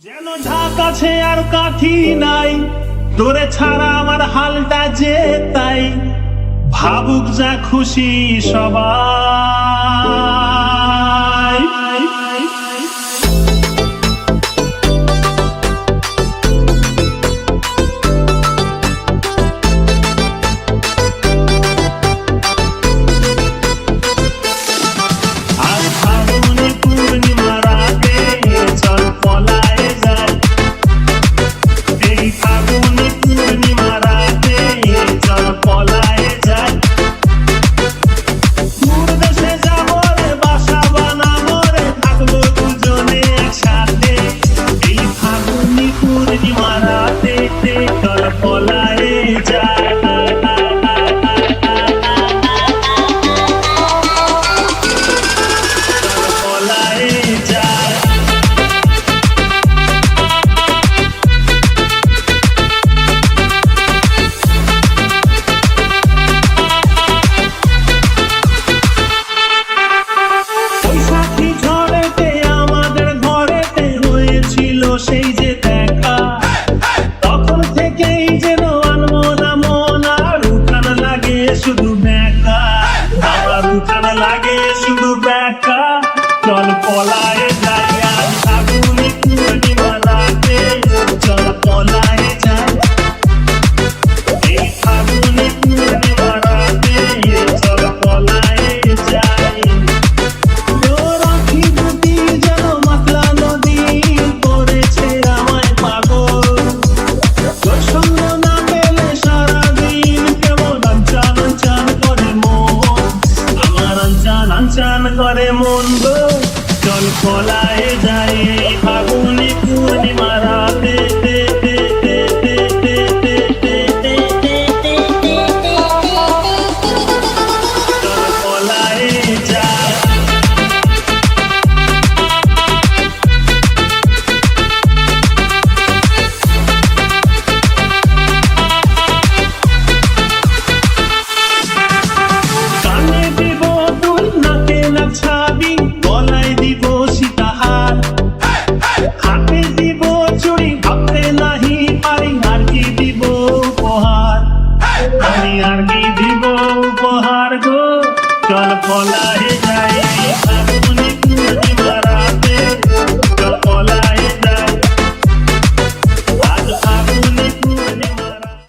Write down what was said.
যেন ঢাক আছে আর কাঠি নাই, তোরে ছাড়া আমার হালটা যে তাই। ভাবুক যা খুশি সবাই। আর ফাগুনে পূর্ণিমা রাতে চল পলায়ে যাই। এই ফাগুনে পূর্ণিমা রাতে চল পলায়ে যাই। দূর দেশে যাবো রে, বাসা বানাবো রে, থাকবো দুজনে একসাথে। এই ফাগুনে পূর্ণিমা রাতে চল পলায়ে যাই। সেই যে দেখা, তখন থেকেই যেন আনমনা মন, আর উঠান লাগে শুধু ব্যাকা, আমার উঠান লাগে শুধু ব্যাকা। চল পলায়ে যাই, আর ফাগুনে পূর্ণিমা রাতে চল পলায়ে যাই। এই ফাগুনে পূর্ণিমা রাতে চল পলায়ে যাই। রাখি দুটি যেন মাতলা নদী করেছে আমায় পাগল। তোর সঙ্গ না পেলে সারাদিন কেমন আনচান আনচান করে মন, আমার আনচান আনচান করে মন গো। চল পলায়ে যাই, এই ফাগুনে পূর্ণিমা রাতে চল পলায়ে যাই। কানে দিব দুল, নাকে না ছাবি, গলায় দিব সীতাহার, হাতে দিব চুড়ি, ভাবতে নাহি পারি আর কি দিব উপহার। আমি আর কি দিব উপহার গো। চল পলায়ে